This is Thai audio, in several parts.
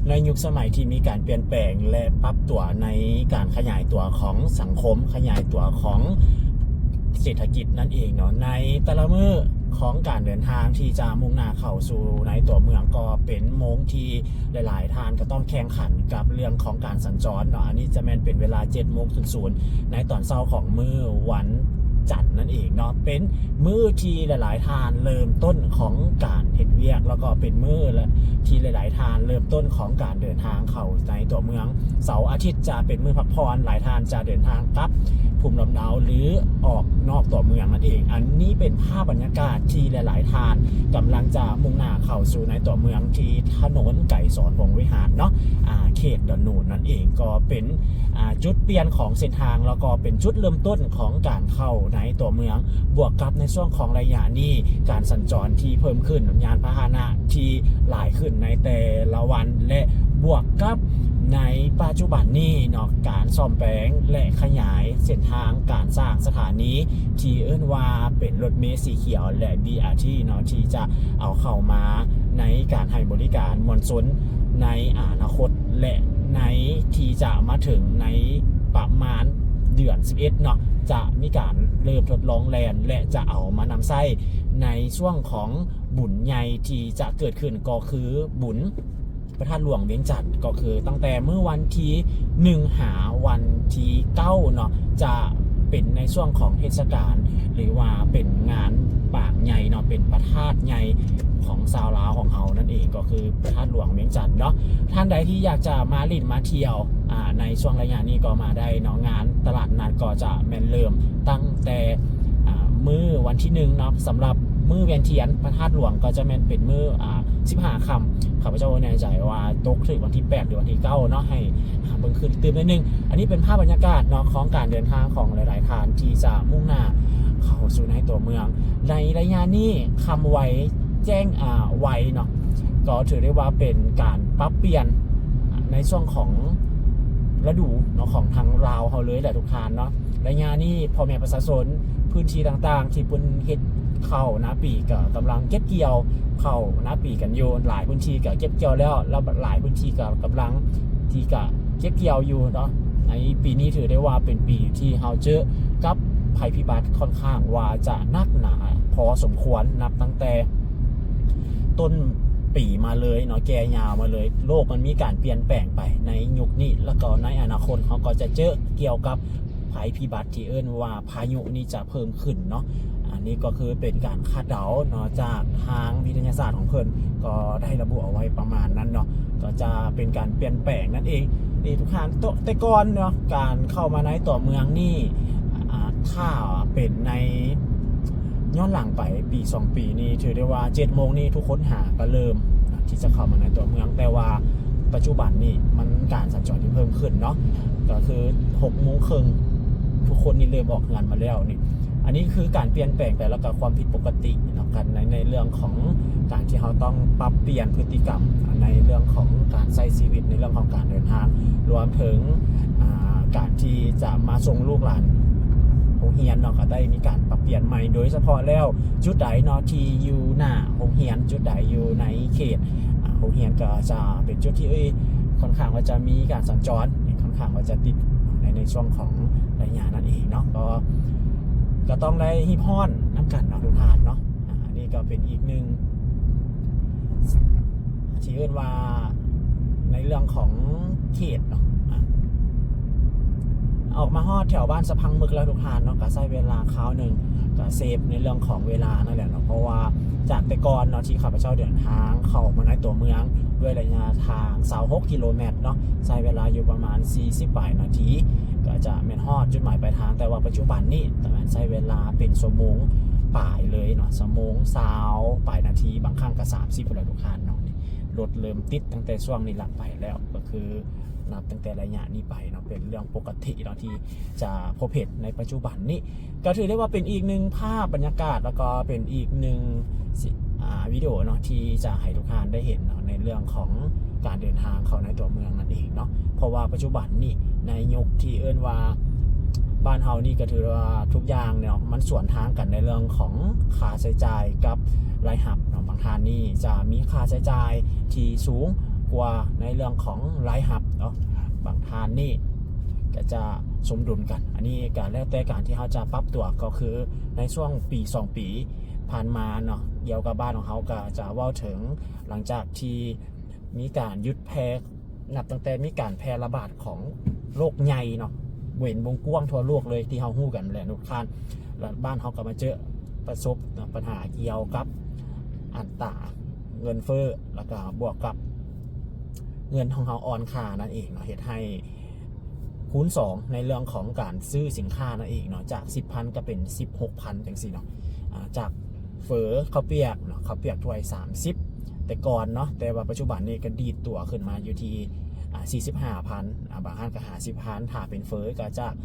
ในยุคสมัยที่มีการเปลี่ยนแปลงและปรับตัวในการขยายตัวของสังคมขยายตัวของเศรษฐกิจนั่นเองเนาะในแต่ละมื้อของการเดินทางที่จะมุ่งหน้าเข้าสู่ในตัวเมืองก็เป็นโมงที่หลายๆท่านก็ต้องแข่งขันกับเรื่องของการสัญจรเนาะอันนี้จะแม่นเป็นเวลา7:00ในตอนเช้าของมื้อวันจันทร์นั่นเองเนาะเป็นมื้อที่หลายๆท่านเริ่มต้นของการเฮ็ดเวียกแล้วก็เป็นมื้อที่หลายๆท่านเริ่มต้นของการเดินทางเข้าในตัวเมืองเสาร์อาทิตย์จะเป็นมื้อพักผ่อนหลายท่านจะเดินทางกลับภูมิลำเนาหรือออกนอกตัวเมืองนั่นเองอันนี้เป็นภาพบรรยากาศที่หลายๆท่านกำลังจะมุ่งหน้าเข้าสู่ในตัวเมืองที่ถนนไก่สอนวงวิหารเนาะเขตดอนนูนนั่นเองก็เป็นจุดเปลี่ยนของเส้นทางแล้วก็เป็นจุดเริ่มต้นของการเข้าในตัวเมืองบวกกับในช่วงของระยะนี้การสัญจรที่เพิ่มขึ้นยานพาหนะที่หลายขึ้นในแต่ละวันและบวกกับในปัจจุบันนี้เนาะการซ่อมแปลงและขยายเส้นทางการสร้างสถานีที่เอิ้นว่าเป็นรถเมล์สีเขียวและ BRT เนาะที่จะเอาเข้ามาในการให้บริการมวลชนในอนาคตและในที่จะมาถึงในประมาณเดือน11เนาะจะมีการเริ่มทดลองแลนและจะเอามานำใช้ในช่วงของบุญใหญ่ที่จะเกิดขึ้นก็คือบุญพระธาตุหลวงเวียงจันทร์ก็คือตั้งแต่เมื่อวันที่1หาวันที่9เนาะจะเป็นในช่วงของเทศกาลหรือว่าเป็นงานปางใหญ่เนาะเป็นพระธาตุใหญ่ของชาวลาวของเรานั่นเองก็คือพระธาตุหลวงเวียงจันทร์เนาะท่านใดที่อยากจะมาลิ้นมาเที่ยวในช่วงระยะนี้ก็มาได้เนาะงานตลาดนัดก็จะแม่นเริ่มตั้งแต่มื้อวันที่1เนาะสำหรับมื้อเวียนเทียนพระธาตุหลวงก็จะแม่นเป็นมื้อ15ค่ำข้าพเจ้าแน่ใจว่าตกถึงวันที่8หรือวันที่9เนาะให้เบิ่งขึ้นตื่นนิดนึงอันนี้เป็นภาพบรรยากาศเนาะของการเดินทางของหลายๆท่านที่จะมุ่งหน้าเข้าสู่ในตัวเมืองในระยะนี้คำไว้แจ้งไว้เนาะก็ถือได้ว่าเป็นการปรับเปลี่ยนในช่วงของฤดูเนาะของทางลาวเขาเลยแหละทุกท่านเนาะระยะนี้พ่อแม่ประชาชนพื้นที่ต่างๆที่เพิ่นเฮ็ดเข้านาปีก็กำลังเก็บเกี่ยวเข้านาปีกันอยู่หลายพื้นที่ก็เก็บเกี่ยวแล้วหลายพื้นที่ก็กำลังที่ก็เก็บเกี่ยวอยู่เนาะในปีนี้ถือได้ว่าเป็นปีที่เฮาเจอกับภัยพิบัติค่อนข้างว่าจะหนักหนาพอสมควรนับตั้งแต่ต้นปีมาเลยเนาะแก่ยาวมาเลยโลกมันมีการเปลี่ยนแปลงไปในยุคนี้แล้วก็ในอนาคตเขาก็จะเจอเกี่ยวกับภัยพิบัติที่เอิ้นว่าพายุนี้จะเพิ่มขึ้นเนาะอันนี้ก็คือเป็นการคาดเดาเนาะจากทางวิทยาศาสตร์ของเพิ่นก็ได้ระบุเอาไว้ประมาณนั้นเนาะก็จะเป็นการเปลี่ยนแปลงนั่นเองนี่ทุกท่านแต่ก่อนเนาะการเข้ามาในตัวเมืองนี่ถ้าเป็นในย้อนหลังไปปี2ปีนี้ถือได้ว่า7โมงนี้ทุกคนหาก็เริ่มที่จะเข้ามาในตัวเมืองแต่ว่าปัจจุบันนี่มันการสัญจรที่เพิ่มขึ้นเนาะก็คือ6 โมงครึ่งทุกคนนี่เริ่มออกงานมาแล้วนี่อันนี้คือการเปลี่ยนแปลงไปแล้วก็ความผิดปกติเนาะกันในเรื่องของการที่เราต้องปรับเปลี่ยนพฤติกรรมในเรื่องของการใช้ชีวิตในเรื่องของการเดินทางรวมถึงการที่จะมาส่งลูกหลานโรงเรียนเนาะก็ได้มีการปรับเปลี่ยนใหม่โดยเฉพาะแล้วจุดใดเนาะที่อยู่หน้าโรงเรียนจุดใดอยู่ในเขตโรงเรียนก็จะเป็นจุดที่ค่อนข้างว่าจะมีการสัญจรค่อนข้างว่าจะติดในช่วงของระยะนั่นเองเนาะก็ต้องได้ฮิปฮอนน้ำกันเนาะทุกท่านเนาะอันนี้ก็เป็นอีกหนึ่งที่เรียกว่าในเรื่องของเขตเนาะออกมาฮอดแถวบ้านสะพังมึกแล้วทุกท่านเนาะก็ใช้เวลาคราวหนึ่งก็เซฟในเรื่องของเวลานั่นแหละเนาะเพราะว่าจากแต่ก่อนเนาะที่ข้าพเจ้าเดินทางเข้ามาในตัวเมืองด้วยระยะทาง26 กิโลเมตรเนาะใช้เวลาอยู่ประมาณ40 นาทีก็จะแม่นฮอดจุดหมายปลายทางแต่ว่าปัจจุบันนี้ประมาณใช้เวลาเป็นชั่วโมงป่ายเลยเนาะชั่วโมง20ปลายนาทีบางครั้งก็30เลยทุกท่านเนาะรถเริ่มติดตั้งแต่ช่วงนี้หลังไปแล้วก็คือนับตั้งแต่ระยะนี้ไปเนาะเป็นเรื่องปกติเนาะที่จะพบเห็นในปัจจุบันนี้ก็ถือได้ว่าเป็นอีกหนึ่งภาพบรรยากาศแล้วก็เป็นอีกหนึ่งวิดีโอเนาะที่จะให้ทุกท่านได้เห็นเนาะในเรื่องของการเดินทางเข้าในตัวเมืองนั่นเองเนาะเพราะว่าปัจจุบันนี่ในยุคที่เอิ้นว่าบ้านเฮานี่ก็ถือว่าทุกอย่างเนี่ยมันสวนทางกันในเรื่องของค่าใช้จ่ายกับรายรับเนาะบางท่านนี่จะมีค่าใช้จ่ายที่สูง กว่าในเรื่องของรายหับเนาะบางทานนี่ก็จะสมดุลกันอันนี้การแล้วแต่การที่เขาจะปรับตัวก็คือในช่วงปี2ปีผ่านมาเนาะเกี่ยวกับบ้านของเขาก็จะว่าถึงหลังจากที่มีการยุดแพร่นับตั้งแต่มีการแพร่ระบาดของโรคใหญ่เนาะเว้นวงกว้างทั่วโลกเลยที่เขาฮู้กันแหละทุกท่านแล้วบ้านเขาก็มาเจอประสบปัญหาเกี่ยวกับอัตราเงินเฟ้อแล้วก็บวกกับเงินของเขาอ่อนค่านั่นเองเนาะเหตุให้คูณ2ในเรื่องของการซื้อสินค้านั่นเองเนาะจาก 10,000 ก็เป็น 16,000 จังซี่เนาะจากเฟอข้าวเปียกเนาะข้าวเปียกถ้วย30แต่ก่อนเนาะแต่ว่าปัจจุบันนี้ก็ดีดตัวขึ้นมาอยู่ที่45,000บางห้างก็50,000ถ้าเป็นเฟอก็จาก45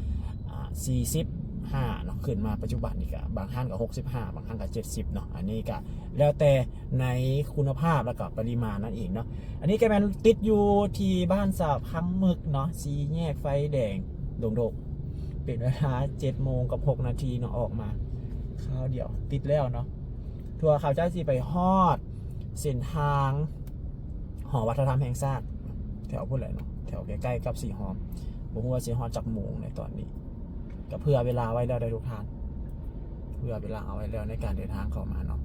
เนาะขึ้นมาปัจจุบันนี่ก็บางห้างก็65บางห้างก็70เนาะอันนี้ก็แล้วแต่ในคุณภาพแล้วก็ปริมาณนั่นเองเนาะอันนี้ก็เป็นติดอยู่ที่บ้านสาพังมึกเนาะสีแยกไฟแดงโดกๆเป็นเวลา7:06 นาทีเนาะออกมาข้าวเดียวติดแล้วเนาะทัวร์ข่าวเจ้าสิไปฮอดเส้นทางหอวัฒนธรรมแห่งชาติแถวพูดอะไรเนาะแถวใกล้ๆกับสีหอมผมว่าสีหอมจากโมงในตอนนี้ก็เพื่อเวลาไว้แล้วได้ทุกท่านเพื่อเวลาเอาไว้แล้วในการเดินทางเข้ามาเนาะ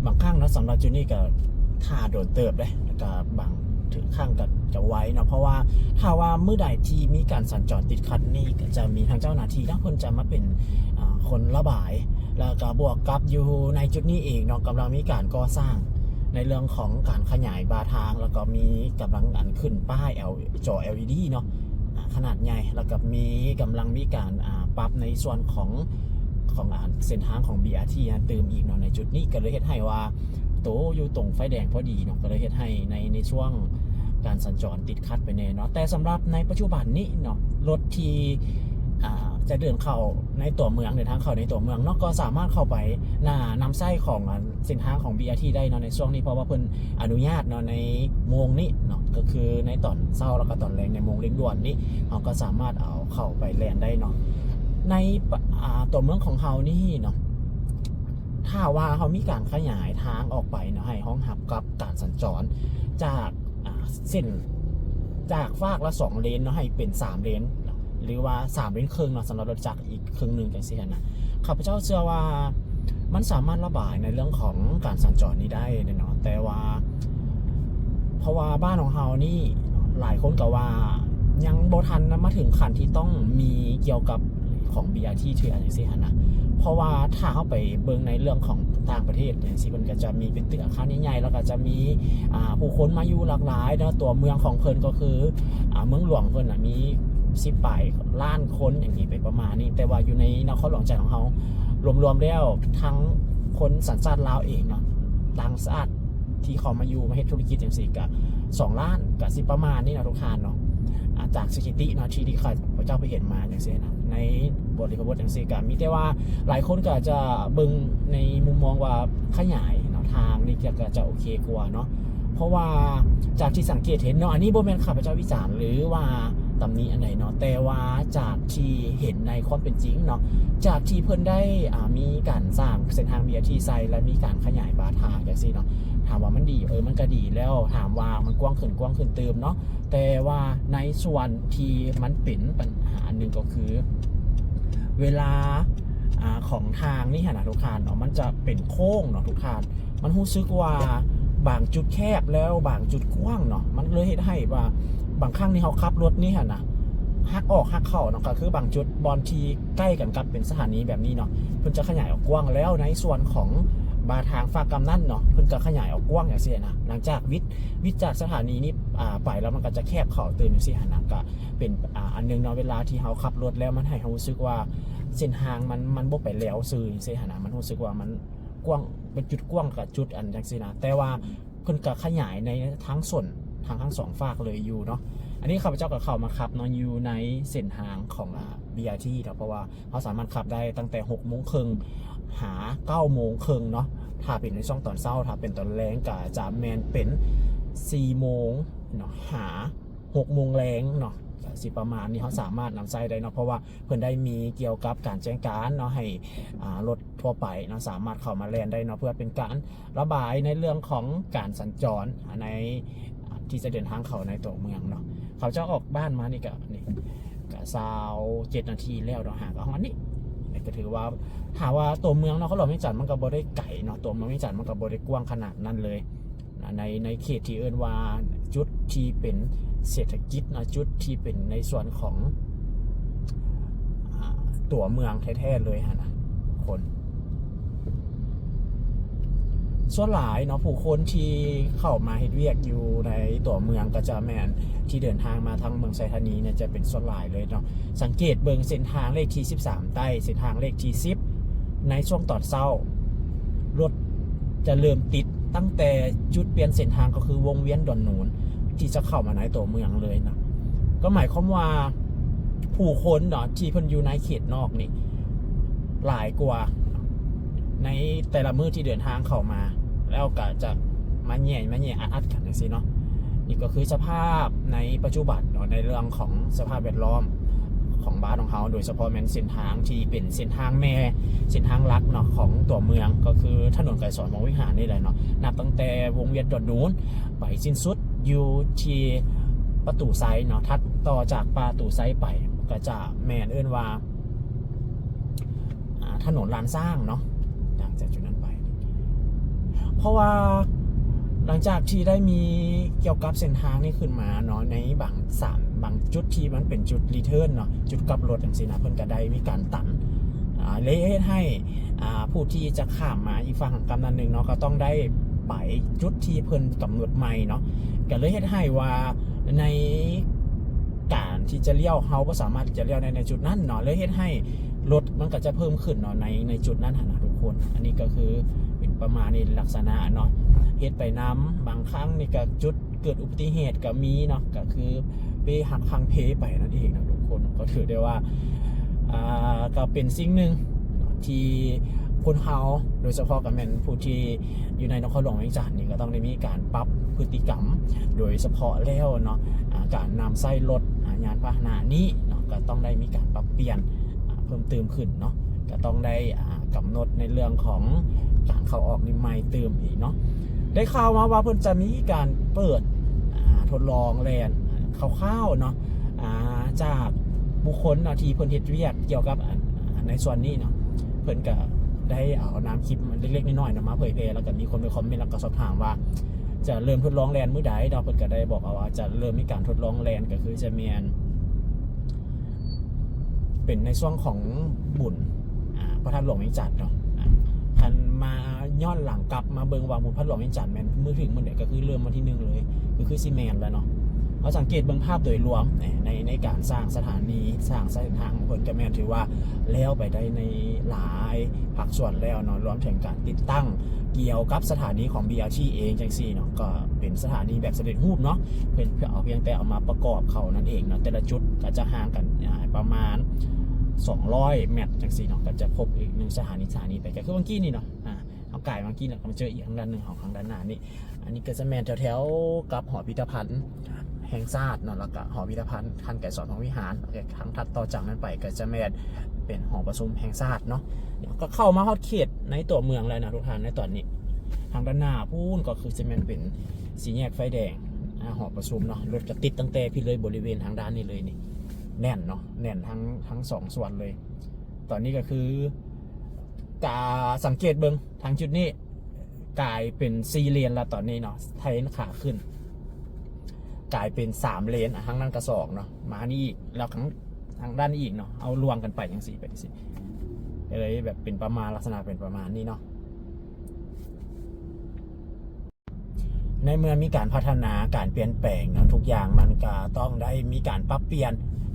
บางครั้งนะสำหรับจูนี่ก็ท่าโดนเติบเลยแล้วก็บางถึงข้างกับจะไว้นะเพราะว่าถ้าว่าเมื่อใดที่มีการสัญจรติดขัดนี่ก็จะมีทางเจ้าหน้าที่ทั้งคนจะมาเป็นคนระบายแล้วก็บวกกับอยู่ในจุดนี้เองเนาะกำลังมีการก่อสร้างในเรื่องของการขยายบาทางแล้วก็มีกำลังขึ้นป้ายจอ LED เนาะขนาดใหญ่แล้วก็มีกำลังมีการปรับในส่วนของเส้นทางของ BRT เติมอีกเนาะในจุดนี้ก็เลยเฮ็ดให้ว่าโตอยู่ตรงไฟแดงพอดีเนาะก็เลยเฮ็ดให้ในช่วงการสัญจรติดขัดไปแน่เนาะแต่สำหรับในปัจจุบันนี้เนาะรถที่จะเดินเข้าในตัวเมืองเดินทางเข้าในตัวเมืองเนาะก็สามารถเข้าไปนำไส้ของเส้นทางของ BRT ได้เนาะในช่วงนี้เพราะว่าเพิ่นอนุญาตเนาะในโมงนี้เนาะก็คือในตอนเช้าแล้วก็ตอนแรงในโมงเร่งด่วนนี้เราก็สามารถเอาเข้าไปแล่นได้เนาะในตัวเมืองของเรานี่เนาะถ้าว่าเขามีการขยายทางออกไปเนาะให้ห้องหับกับการสัญจรจากเส้นจากฟากละ2เลนเนาะให้เป็น3เลนหรือว่า3เลนครึ่งเนาะสำหรับรถจักรอีกครึ่งหนึ่งจังซี่นะข้าพเจ้าเชื่อว่ามันสามารถระบายในเรื่องของการสัญจรนี้ได้เนาะแต่ว่าเพราะว่าบ้านของเฮานี่หลายคนก็ว่ายังบ่ทันมาถึงขั้นที่ต้องมีเกี่ยวกับของ BRT ที่อะไรจังซี่นะเพราะว่าถ้าเข้าไปเบิ่งในเรื่องของต่างประเทศอย่างที่มันก็จะมีเป็นตึกอาคารใหญ่ๆแล้วก็จะมีผู้คนมาอยู่หลากหลายเนาะตัวเมืองของเพิ่นก็คือเมืองหลวงเพิ่นมี10 ปลายล้านคนอย่างนี้ไปประมาณนี้แต่ว่าอยู่ในนครหลวงใจของเขารวมๆแล้วทั้งคนสัญชาติลาวเองเนาะต่างชาติที่เขามาอยู่มาเฮ็ดธุรกิจจังซี่ก็2 ล้านก็สิประมาณนี้นะทุกท่านเนาะจากสถิติเนาะที่ข้าพเจ้าไปเห็นมาจังซี่นะในบทเรียนจังซี่ก็มีแต่ว่าหลายคนก็จะเบิ่งในมุมมองว่าขยายเนาะทางนี่ก็จะโอเคกว่าเนาะเพราะว่าจากที่สังเกตเห็นเนาะอันนี้บ่แม่นข้าพเจ้าวิจารณ์หรือว่าตำหนิอันใดเนาะแต่ว่าจากที่เห็นในความเป็นจริงเนาะจากที่เพิ่นได้มีการสร้างเส้นทาง BRT ใส่และมีการขยายบาทางจังซี่เนาะถามว่ามันดีมันก็ดีแล้วถามว่ามันกว้างขึ้นเติมเนาะแต่ว่าในส่วนที่มันเป็นปัญหาหนึ่งก็คือเวลาของทางนี่นะทุกท่านเนาะมันจะเป็นโค้งเนาะทุกท่านมันรู้สึกว่าบางจุดแคบแล้วบางจุดกว้างเนาะมันเลยเฮ็ดให้ว่าบางครั้งนี่เขาขับรถนี่นะหักออกหักเข้าเนาะก็คือบางจุดบอนทีใกล้กันกับเป็นสถานีแบบนี้เนาะเพิ่นจะขยายออกกว้างแล้วในส่วนของบาทางฝากกำนั่นเนาะเพิ่นก็ขยายออกกว้างอย่างเสียนะหลังจากวิทย์จากสถานีนี้ไปแล้วมันก็จะแคบเข้าเติมอย่างเสียนะก็เป็นอันนึงเนาะเวลาที่เขาขับรถแล้วมันให้เขารู้สึกว่าเส้นทางมันบ่ไปแล้วซื่อเสียนะมันรู้สึกว่ามันกว้างเป็นจุดกว้างกับจุดอันจังซี่นะแต่ว่าเพิ่นก็ขยายในทั้งส่วนทั้ง2ฝากเลยอยู่เนาะอันนี้ข้าพเจ้าก็เข้ามาขับเนาะอยู่ในเส้นทางของBRT เนาะเพราะว่าเขาสามารถขับได้ตั้งแต่6:30หา9:30เนาะถ้าเป็นในช่วงตอนเช้าถ้าเป็นตอนแรงก็จะแมนเป็น4:00เนาะหา6:00แรงเนาะสิประมาณนี้เขาสามารถนำใช้ได้เนาะเพราะว่าเพิ่นได้มีเกี่ยวกับการแจ้งการเนาะให้รถ ทั่วไปเนาะสามารถเข้ามาแล่นได้เนาะเพื่อเป็นการระบายในเรื่องของการสัญจรในที่จะเดินทางเข้าในตัวเมืองเนาะเขาจะออกบ้านมานี่ก็27 นาทีแล้วเนาะหากับห้องนี้ก็ถือว่าหาว่าตัวเมืองเนาะเขาหลอกไม่จัดมันก็บ่ได้ไก่เนาะตัวเมืองไม่จัดมันก็บ่ได้กว้างขนาดนั้นเลยในเขตที่เอิ้นว่าจุดที่เป็นเศรษฐกิจนะจุดที่เป็นในส่วนของตัวเมืองแท้ๆเลยฮะนะคนส่วนหลายเนาะผู้คนที่เข้ามาเฮ็ดเวียกอยู่ในตัวเมืองก็จะแม่นที่เดินทางมาทางเมืองไซธานีเนี่ยจะเป็นส่วนหลายเลยเนาะสังเกตเบิ่งเส้นทางเลขที่13ใต้เส้นทางเลขที่10ในช่วงตอนเช้ารถจะเริ่มติดตั้งแต่จุดเปลี่ยนเส้นทางก็คือวงเวียนดอนนูนที่จะเข้ามาในตัวเมืองเลยนะก็หมายความว่าผู้คนเนาะที่เพิ่นอยู่ในเขตนอกนี่หลายกว่าในแต่ละมื้อที่เดินทางเข้ามาแล้วก็จะมาแย่อัดกันจังซี่เนาะนี่ก็คือสภาพในปัจจุบันเนาะในเรื่องของสภาพแวดล้อมของบ้านของเขาโดยเฉพาะแม่นเส้นทางที่เป็นเส้นทางแม่เส้นทางหลักเนาะของตัวเมืองก็คือถนนไกรสอนวงวิหารนี่แหละเนาะนับตั้งแต่วงเวียนดอนนูนไปสิ้นสุดอยู่ที่ประตูไซเนาะถัดต่อจากประตูไซไปก็จะแม่นเอิ้นว่าถนนลานสร้างเนาะจากจุดนั้นไปเพราะว่าหลังจากที่ได้มีเกี่ยวกับเส้นทางนี้ขึ้นมาเนาะในบางจุดที่มันเป็นจุดรีเทิร์นเนาะจุดกลับรถอย่างสินะเพิ่นก็ได้มีการตันเลยให้ผู้ที่จะข้ามมาอีกฝั่งกำนันหนึ่งเนาะก็ต้องได้ไปจุดที่เพิ่นกำหนดใหม่เนาะก็เลยให้ว่าในการที่จะเลี้ยวเฮาก็สามารถจะเลี้ยวในจุดนั้นเนาะเลยให้รถมันก็จะเพิ่มขึ้นเนาะในจุดนั้นนะทุกคนอันนี้ก็คือเป็นประมาณในลักษณะเนาะเฮ็ดไปน้ำบางครั้งนี่ก็จุดเกิดอุบัติเหตุก็มีเนาะก็คือไปหักทางเพไปนั่นเองนะทุกคนก็ถือได้ว่าก็เป็นสิ่งหนึ่งที่คนเฮาโดยเฉพาะกับแม่นผู้ที่อยู่ในนครหลวงเวียงจันทน์นี่ก็ต้องได้มีการปรับพฤติกรรมโดยเฉพาะแล้วเนาะการนำใส่รถยานพาหนะนี้เนาะก็ต้องได้มีการปรับเปลี่ยนเพิ่มเติมขึ้นเนาะก็ต้องได้กำหนดในเรื่องของการเข้าออกนี่ใหม่เติมอีกเนาะได้ข่าวมาว่าเพิ่นจะมีการเปิดทดลองแลนคร่าวๆเนาะจากบุคคลที่เพิ่นเฮ็ดเวียกเกี่ยวกับในส่วนนี้เนาะเพิ่นก็ได้เอาน้ำคลิปเล็กๆน้อยๆมาเผยแพร่แล้วก็มีคนไปคอมเมนต์แล้วก็สอบถามว่าจะเริ่มทดลองแลนมื้อใดเนาะเพิ่นก็ได้บอกว่าจะเริ่มมีการทดลองแลนก็คือจะมีเป็นในช่วงของบุญพระธาตุหลวงเวียงจันทน์เนาะคันมาย้อนหลังกลับมาเบิ่งว่าบุญพระหลวงเวียงจันทน์แม่นมื้อถึงมื้อใดก็คือเริ่มวันที่1เลยคือซีเมนแล้วเนาะเราสังเกตเบิ่งภาพโดยรวมในการสร้างสถานีสร้างเส้นทางของเพิ่นก็แม่นถือว่าแล้วไปได้ในหลายภาคส่วนแล้วเนาะรวมถึงการติดตั้งเกี่ยวกับสถานีของ BRT เองจังซี่เนาะก็เป็นสถานีแบบสำเร็จรูปเนาะเพิ่นเอาเพียงแต่เอามาประกอบเข้านั่นเองเนาะแต่ละจุดก็จะห่างกันประมาณ200 เมตรจังซี่เนาะก็จะพบอีก1สถานีไปก็คือเมื่อกี้นี่เนาะเอาไก่เมื่อกี้เนี่ยก็มาเจออีกทางด้านนึงของทางด้านหน้านี่อันนี้ก็จะแม่นแถวๆกับหอพิพิธภัณฑ์แห่งชาติเนาะแล้วก็หอพิพิธภัณฑ์ท่านไก่สอนของวิหารทางถัดต่อจากนั้นไปก็จะแม่นเป็นหอประชุมแห่งชาติเนาะก็เข้ามาฮอดเขตในตัวเมืองแล้วนะทุกท่านในตอนนี้ทางด้านหน้าพูนก็คือจะแม่นเป็นสีแยกไฟแดงหอประชุมเนาะรถจะติดตั้งแต่พี่เลยบริเวณทางด้านนี้เลยนี่แน่นเนาะแน่นทั้ง2ส่วนเลยตอนนี้ก็คือกาสังเกตเบิ่งทางจุดนี้กลายเป็น4 เลนแล้วตอนนี้เนาะไทยขาขึ้นกลายเป็น3 เลนทางนั้นกระสอบเนาะมานี่อีกแล้วทางด้านนี้อีกเนาะเอารวมกันไปอย่าง4ไปสิเลยแบบเป็นประมาณลักษณะเป็นประมาณนี้เนาะในเมื่อมีการพัฒนาการเปลี่ยนแปลงเนาะทุกอย่างมันก็ต้องได้มีการปรับเปลี่ยน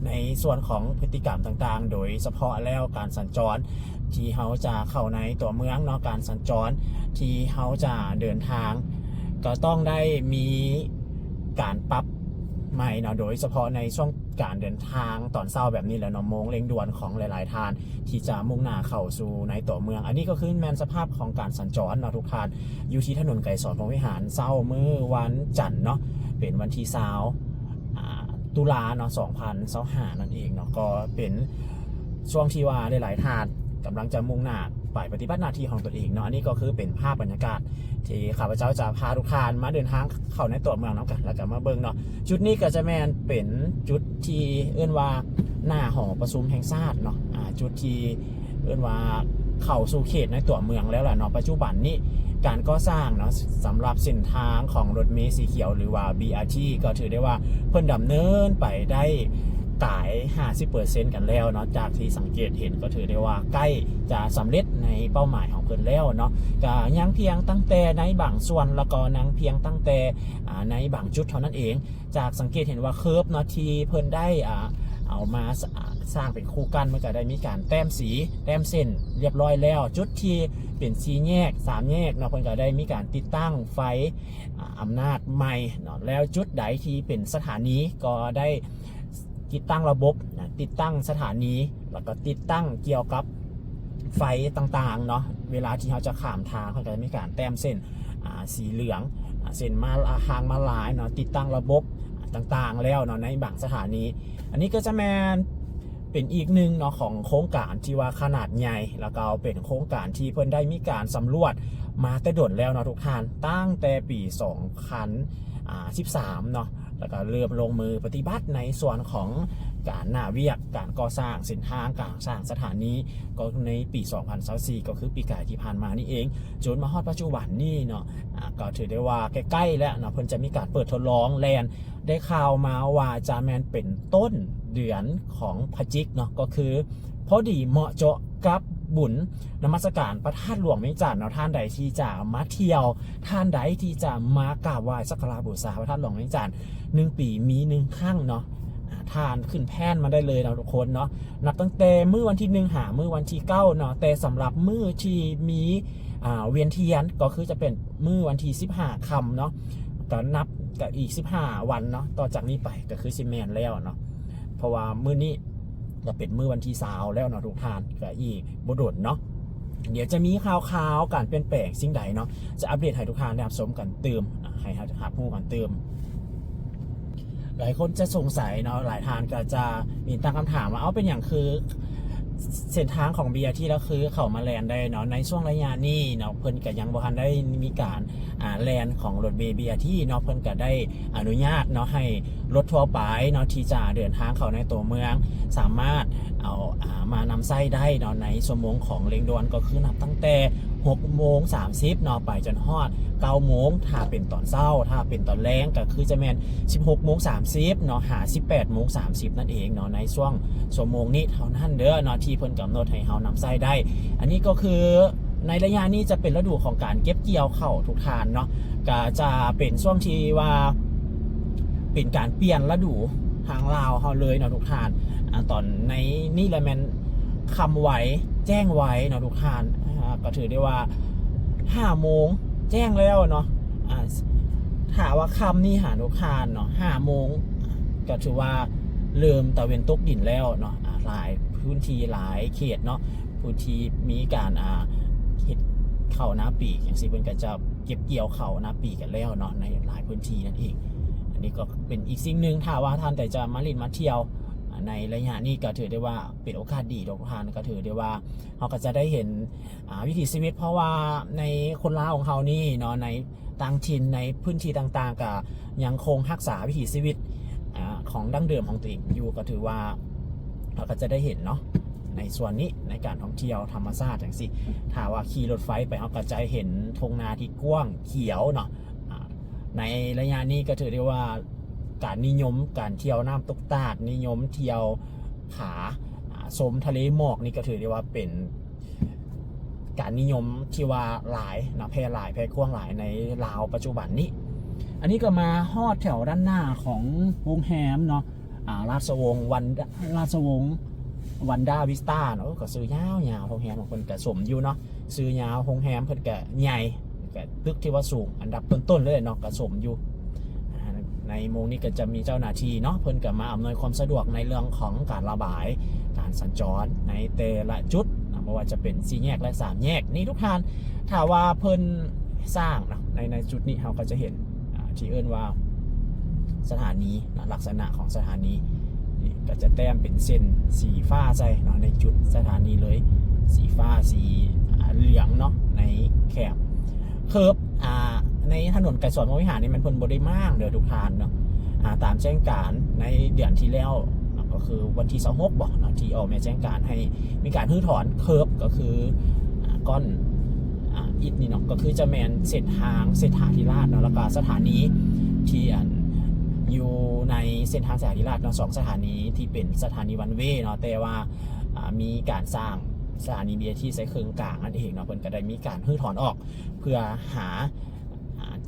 ในส่วนของพฤติกรรมต่างๆโดยเฉพาะแล้วการสัญจรที่เขาจะเข้าในตัวเมืองเนาะการสัญจรที่เขาจะเดินทางก็ต้องได้มีการปรับใหม่เนาะโดยเฉพาะในช่วงการเดินทางตอนเช้าแบบนี้แหละเนาะโมงเร่งด่วนของหลายๆท่านที่จะมุ่งหน้าเข้าสู่ในตัวเมืองอันนี้ก็คือแมนสภาพของการสัญจรเนาะทุกท่านอยู่ที่ถนนไกรสอนวงวิหารเช้ามื้อวันจันทร์เนาะเป็นวันที่20ตุลาเนาะ2025นั่นเองเนาะก็เป็นช่วงที่ว่าหลายๆท่านกำลังจะมุ่งหน้า ไปปฏิบัติหน้าที่ของตนเองเนาะอันนี้ก็คือเป็นภาพบรรยากาศที่ข้าพเจ้าจะพาทุกท่านมาเดินทางเข้าในตัวเมืองน้ำกันแล้วก็มาเบิ่งเนาะจุดนี้ก็จะแม่นเป็นจุดที่เอื้นว่าหน้าหอประชุมแห่งชาติเนาะจุดที่เอื้นว่าเข้าสู่เขตในตัวเมืองแล้วแหละเนาะปัจจุบันนี้การก่อสร้างเนาะสำหรับเส้นทางของรถเมล์สีเขียวหรือว่า BRT ก็ถือได้ว่าเพิ่นดำเนินไปได้กาย 50% กันแล้วเนาะจากที่สังเกตเห็นก็ถือได้ว่าใกล้จะสำเร็จในเป้าหมายของเพิ่นแล้วเนาะก็ยังเพียงตั้งแต่ในบางส่วนแล้วก็ยังเพียงตั้งแต่ในบางจุดเท่านั้นเองจากสังเกตเห็นว่าเคิร์ฟเนาะที่เพิ่นได้เอามาสร้างเป็นคู่กันมันก็ได้มีการแต้มสีแต้มเส้นเรียบร้อยแล้วจุดที่เป็น4แยก3แยกเนาะเพิ่นก็ได้มีการติดตั้งไฟอำนาจใหม่เนาะแล้วจุดใดที่เป็นสถานีก็ได้ติดตั้งระบบติดตั้งสถานีแล้วก็ติดตั้งเกี่ยวกับไฟต่างๆเนาะเวลาที่เราจะข้ามทางเขาก็จะมีการแต้มเส้นสีเหลืองเส้นมาทางมาลายเนาะติดตั้งระบบต่างๆแล้วเนาะในบางสถานีอันนี้ก็จะแมนเป็นอีกหนึ่งเนาะของโครงการที่ว่าขนาดใหญ่แล้วก็เป็นโครงการที่เพิ่นได้มีการสำรวจมาแต่ด่วนแล้วเนาะทุกท่านตั้งแต่ปี2013เนาะแล้วก็เริ่มลงมือปฏิบัติในส่วนของการหน้าเวียกการก่อสร้างเส้นทางการสร้างสถานีก็ในปี2024ก็คือปีกายที่ผ่านมานี่เองจนมาฮอดปัจจุบันนี่เนาะก็ถือได้ว่าใกล้ๆแล้วเนาะเพิ่นจะมีการเปิดทดลองแลนได้ข่าวมาว่าจะแมนเป็นต้นเดือนของพฤศจิกเนาะก็คือพอดีเหมาะเจาะกับบุญนมัสการพระธาตุหลวงแม่จันทร์เนาะท่านใดที่จะมาเที่ยวท่านใดที่จะมากราบไหว้สักการะบูชาพระธาตุหลวงแม่จันทร์1 ปีมี1ครั้งเนาะทานขึ้นแท่นมาได้เลยนะทุกคนเนาะนับตั้งแต่มื้อวันที่1หามื้อวันที่9เนาะแต่สำหรับมื้อที่มีเวียนเทียนก็คือจะเป็นมื้อวันที่15ค่ำเนาะก็นับกับอีก15วันเนาะต่อจากนี้ไปก็คือสิแม่นแล้วเนาะเพราะว่ามื้อนี้ก็เป็นมื้อวันที่20แล้วเนาะทุกท่านก็อีกบ่โดนเนาะเดี๋ยวจะมีข่าวการเปลี่ยนแปลงสิ่งใดเนาะจะอัปเดตให้ทุกท่านได้รับชมกันเติมให้หาผู้กันเติมหลายคนจะสงสัยเนาะหลายท่านก็จะมีตั้งคำถามว่าเป็นอย่างคือเส้นทางของ BRT แล้วคือเข้ามาแลนได้เนาะในช่วงระยะนี้เนาะเพิ่นก็ยังบ่ทันได้มีการแลนของรถเมล์ BRT เนาะเพิ่นก็ได้อนุญาตเนาะให้รถทั่วไปเนาะที่จะเดินทางเข้าในตัวเมืองสามารถเอามานำไส้ได้เนาะในชั่วโมงของเร่งด่วนก็คือนับตั้งแต่6:30เนาะไปจนฮอด9โมงถ้าเป็นตอนเช้าถ้าเป็นตอนแลงก็คือจะแม่น16:30เนาะหา18:30นั่นเองเนาะในช่วงชั่วโมงนี้เท่านั้นเด้อเนาะที่เพิ่นกำหนดให้เฮานำไส้ได้อันนี้ก็คือในระยะนี้จะเป็นฤดูของการเก็บเกี่ยวข้าวทุกทานเนาะก็จะเป็นช่วงที่ว่าเป็นการเปลี่ยนฤดูทางลาวเฮาเลยเนาะทุกทานตอนในนี่แหละแม่นคำไว้แจ้งไว้เนาะทุกท่านก็ถือได้ว่า5โมงแจ้งแล้วเนาะถามว่าคำนี่หาทุกท่านเนาะ5โมงก็ถือว่าเริ่มตะเวนตกดินแล้วเนาะหลายพื้นที่หลายเขตเนาะพื้นที่มีการเฮ็ดข้าวหน้าปีกอย่างสิเพิ่นก็จะเก็บเกี่ยวข้าวหน้าปีกกันแล้วเนาะในหลายพื้นที่นั่นเองอันนี้ก็เป็นอีกสิ่งหนึ่งถ้าว่าท่านแต่จะมาเล่นมาเที่ยวในระยะนี้ก็ถือได้ว่าเป็นโอกาสดีทุกท่านก็ถือได้ว่าเราก็จะได้เห็นวิถีชีวิตเพราะว่าในคนลาวของเขานี่เนาะในต่างถิ่นในพื้นที่ต่างๆก็ยังคงรักษาวิถีชีวิตของดั้งเดิมของตัวเองอยู่ก็ถือว่าเราก็จะได้เห็นเนาะในส่วนนี้ในการท่องเที่ยวธรรมชาติอย่างสิถ้าว่าขี่รถไฟไปเราก็จะเห็นทงนาที่กว้างเขียวเนาะในระยะนี้ก็ถือได้ว่าการนิยมการเที่ยวน้ำตกตาดนิยมเที่ยวผาชมทะเลหมอกนี่ก็ถือได้ว่าเป็นการนิยมที่ว่าหลายนะแพร่หลายแพร่กว้างหลายในลาวปัจจุบันนี้อันนี้ก็มาฮอดแถวด้านหน้าของโรงแรมเนาะราชวงศ์วันด้าวิสตาเนาะก็ซื้อยาวโรงแรมของคนก็สมอยู่เนาะซื้อยาวโรงแรมเพิ่นก็ใหญ่ก็ตึกที่ว่าสูงอันดับต้นๆเลยเนาะก็สมอยู่ในโมงนี้ก็จะมีเจ้าหน้าที่เนาะเพิ่นก็มาอำนวยความสะดวกในเรื่องของการระบายการสัญจรในแต่ละจุดไม่ว่าจะเป็น4แยกและ3แยกนี่ทุกท่านถ้าว่าเพิ่นสร้างนะในจุดนี้เราก็จะเห็นที่เอิ้นว่าสถานีลักษณะของสถานีก็จะแต้มเป็นเส้นสีฟ้าใช่เนาะในจุดสถานีเลยสีฟ้าสี เหลืองเนาะในแคบเคิร์ฟในถนนไกรสอนวงวิหารนี่มันเพิ่นบ่ได้มากเด้อทุกท่านเนาะตามแจ้งการในเดือนที่แล้วก็คือวันที่26บอกเนาะที่ออกมาแจ้งการให้มีการรื้อถอนเคิร์ฟก็คือก้อนอิฐนี่เนาะก็คือจะแมนเส้นทางธิราชเนาะแล้วก็สถานีที่อยู่ในเส้นทางสถานีราชเนาะ2สถานีที่เป็นสถานีวันเวเนาะแต่ว่ามีการสร้างสถานี BRT ใส่เครื่องกลางนั่นเองเนาะเพิ่นก็ได้มีการรื้อถอนออกเพื่อหา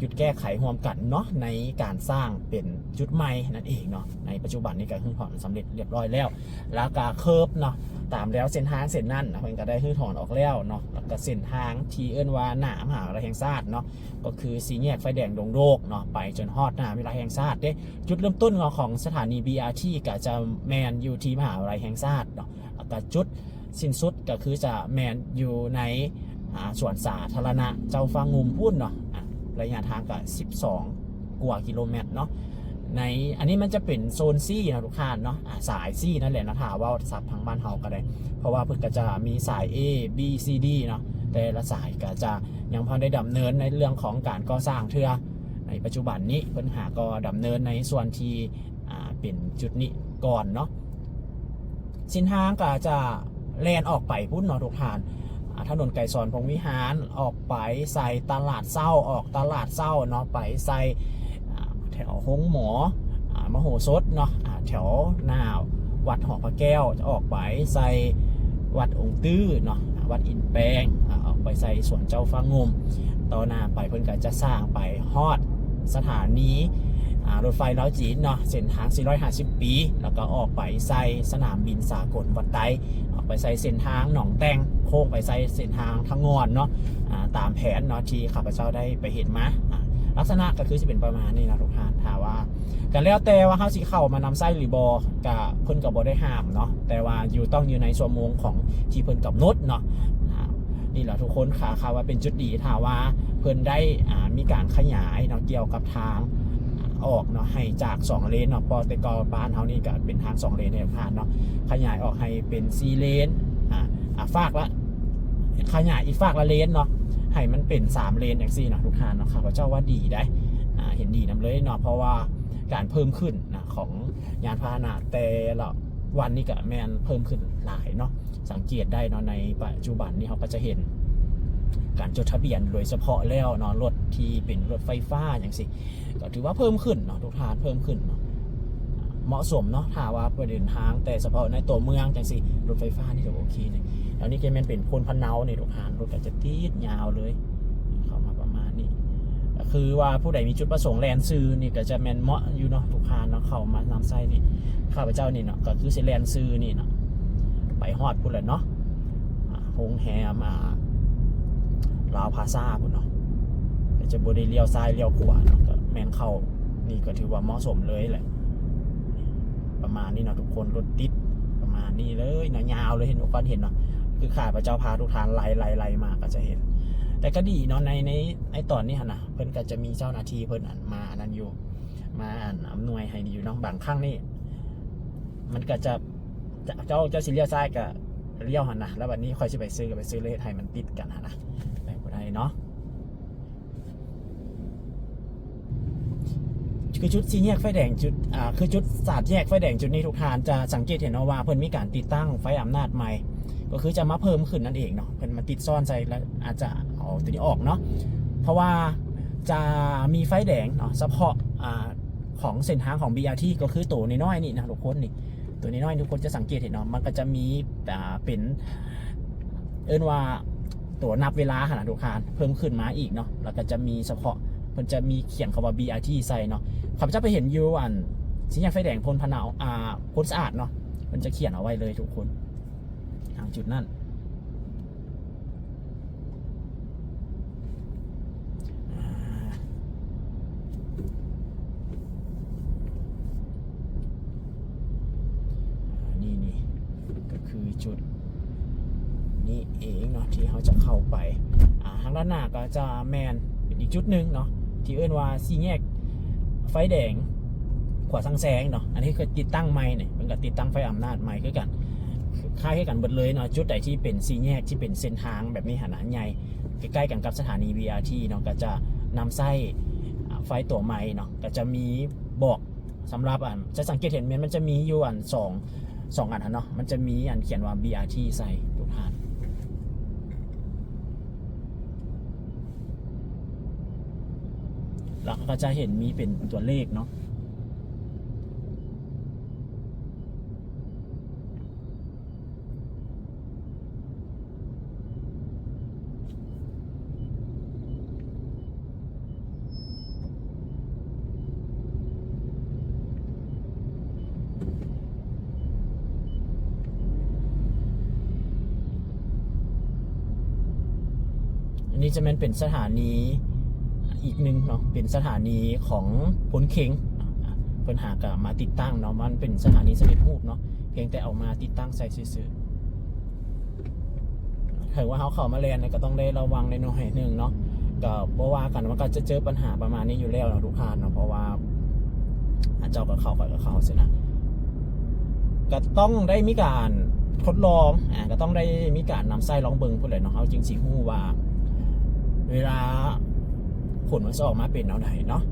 จุดแก้ไขร่วมกันเนาะในการสร้างเป็นจุดใหม่นั่นเองเนาะในปัจจุบันนี้ก็รื้อถอนสำเร็จเรียบร้อยแล้วแล้วก็เคิร์ฟเนาะตามแล้วเส้นทางเส้นนั้นเพิ่นก็ได้รื้อถอนออกแล้วเนาะแล้วก็เส้นทางที่เอิ้นว่าหน้ามหาวิทยาลัยแห่งชาติเนาะก็คือสี่แยกไฟแดงดงโดกเนาะไปจนฮอดหน้ามหาวิทยาลัยแห่งชาติเด้จุดเริ่มต้นของสถานี BRT ก็จะแมนอยู่ที่มหาวิทยาลัยแห่งชาติเนาะแล้วก็จุดสิ้นสุดก็คือจะแมนอยู่ในสวนสาธารณะเจ้าฟ้างุมพุ่นเนาะระยะทางก็12 กว่ากิโลเมตรเนาะในอันนี้มันจะเป็นโซนซี่นะทุกท่านเนาะสายซี่นั่นแหละนะถ้าว่าซับทางบ้านเฮาก็ได้เพราะว่าเพิ่นก็จะมีสาย A B C D เนาะแต่ละสายก็จะยังพอได้ดำเนินในเรื่องของการก่อสร้างเทื่อในปัจจุบันนี้เพิ่นหาก็ดำเนินในส่วนที่เป็นจุดนี้ก่อนเนาะเส้นทางก็จะแล่นออกไปพุ่นเนาะทุกท่านถนนไกรสอนพงวิหารออกไปใส่ตลาดเศร้าออกตลาดเศร้าเนาะไปใส่แถวหงหมอมโหสถเนาะแถวหน้าวัดหอพระแก้วจะออกไปใส่วัดองค์ตื้อเนาะวัดอินแปลงออกไปใส่สวนเจ้าฟ้างุมต่อหน้าไปเพิ่นก็จะสร้างไปฮอดสถานีรถไฟล้อจีนเนาะเส้นทาง450 ปีแล้วก็ออกไปใส่สนามบินสากลวัดไตออกไปใส่เส้นทางหนองแตงโค้งไปใส่เส้นทางทางงอนเนาะตามแผนเนาะที่ข้าพเจ้าได้ไปเห็นมาลักษณะก็คือจะเป็นประมาณนี้นะทุกท่านถ้าว่ากันแล้วแต่ว่าเฮาสิเข้ามานำไส้หรือบอกะเพิ่นก็บ่ได้ห้ามเนาะแต่ว่าต้องอยู่ในชั่วโมงของที่เพิ่นกำหนดเนาะนี่แหละทุกคนค่ะว่าเป็นจุดดีถ้าว่าเพิ่นได้มีการขยายเนาะเกี่ยวกับทางออกเนาะให้จาก2เลนเนาะปอตกบ้านเฮานี่ก็เป็นทาง2เลนให้ผ่านเนาะขยายออกให้เป็น4เลนฝากละขยายอีกฝากละเลนเนาะให้มันเป็น3เลนอย่างซี่เนาะทุกท่านเนาะครับพระเจ้าว่าดีได้เห็นดีนำเลยเนาะเพราะว่าการเพิ่มขึ้นนะของยานพาหนะแต่ละวันนี้ก็แม่นเพิ่มขึ้นหลายเนาะสังเกตได้เนาะในปัจจุบันนี้เขาก็จะเห็นการจดทะเบียนโดยเฉพาะแล้วเนาะรถที่เป็นรถไฟฟ้าอย่างสิก็ถือว่าเพิ่มขึ้นเนาะทุกท่านเพิ่มขึ้นเนาะเหมาะสมเนาะถ้าว่าไปเดินทางแต่เฉพาะในตัวเมืองจังสิรถไฟฟ้านี่จะโอเคเลยแล้วนี่แกมันเป็นพลพันเนาเนี่ยทุกท่านรถก็จะตีดยาวเลยเข้ามาประมาณนี้ก็คือว่าผู้ใดมีจุดประสงค์แลนซื้อนี่ก็จะแมนเหมาะอยู่เนาะทุกท่านเนาะเข้ามานำไส้นี่ข้าพเจ้านี่เนาะก็คือสิแลนซื้อนี่เนาะไปฮอดพุ่นเลยเนาะโฮงแฮมาลาวพาซาพุ่นเนาะจะบริเลี้ยวซ้ายเลี้ยวขวาเนาะก็แมนเข้านี่ก็ถือว่าเหมาะสมเลยแหละประมาณนี้เนาะทุกคนรถติดประมาณนี้เลยเนาะยาวเลยเห็นทุกคนเห็นเนาะคือข้าพเจ้าพาทุกท่านไล่มาก็จะเห็นแต่ก็ดีเนาะในตอนนี้นะเพิ่นก็จะมีเจ้าหน้าที่เพิ่นมาอันนั้นอยู่มาอำนวยให้อยู่เนาะบางครั้งนี่มันก็จะเจ้าสิเลี้ยวซ้ายก็เลี้ยวหันนะแล้ววันนี้ค่อยจะไปซื้อเลขให้มันติดกันนะไปบ่ได้เนาะคือจุดสี่แยกไฟแดงจุดคือจุด3 แยกไฟแดงจุดนี้ทุกท่านจะสังเกตเห็นว่าเพิ่นมีการติดตั้งไฟอำนาจใหม่ก็คือจะมาเพิ่มขึ้นนั่นเองเนาะเพิ่นมาติดซ่อนใจแล้วอาจจะเอาตัวนี้ออกเนาะเพราะว่าจะมีไฟแดงเนาะเฉพาะของเส้นทางของ BRT ก็คือตัวน้อยๆนี่นะทุกคนนี่ตัวน้อยๆทุกคนจะสังเกตเห็นเนาะมันก็จะมีเป็นว่าตัวนับเวลาขนาดทุกท่านเพิ่มขึ้นมาอีกเนาะแล้วก็จะมีเฉพาะมันจะมีเขียนคำว่า BRT ใส่เนาะข้าพเจ้าไปเห็นอยู่สีแยกไฟแดงพลพะเนาพลสะอาดเนาะมันจะเขียนเอาไว้เลยทุกคนทางจุดนั้นนี่ก็คือจุดนี้เองเนาะที่เขาจะเข้าไปทางด้านหน้าก็จะแมนเป็นอีกจุดหนึ่งเนาะที่เอิ้นว่าสี่แยกไฟแดงขวาสังแสงเนาะอันนี้คือติดตั้งไม้เนี่ยเป็นกับติดตั้งไฟอำนาจไม้คือกัน คล้ายกันหมดเลยเนาะจุดใดที่เป็นสี่แยกที่เป็นเส้นทางแบบนี้ขนาดใหญ่ใกล้ๆกันกับสถานี BRT เนาะก็จะนำไส้ไฟตัวใหม่เนาะก็จะมีบอกสำหรับจะสังเกตเห็นมันจะมีอยู่สองอันเนาะมันจะมีเขียนว่า BRT ใส่ทุกท่านแล้วก็จะเห็นมีเป็นตัวเลขเนาะอันนี้จะเป็นสถานีอีกหนึ่งเนาะเป็นสถานีของพลเข็งเพิ่นหากะมาติดตั้งเนาะมันเป็นสถานีสำเร็จรูปเนาะเพียงแต่เอามาติดตั้งใส่ซื่อๆถือว่าเขาเข้ามาเรียนก็ต้องได้ระวังในหน่อยหนึ่งเนาะก็เพราะว่ากันว่าก็จะเจอปัญหาประมาณนี้อยู่แล้วเนาะทุกท่านเนาะเพราะว่าเจ้ากับเขาสินะก็ต้องได้มีการทดลองก็ต้องได้มีการนำไส้ลองเบิ่งพุ่นเลยเนาะเขาจริงสิฮู้ว่าเวลาผลมันจะออกมาเป็นแนวไหนเนาะ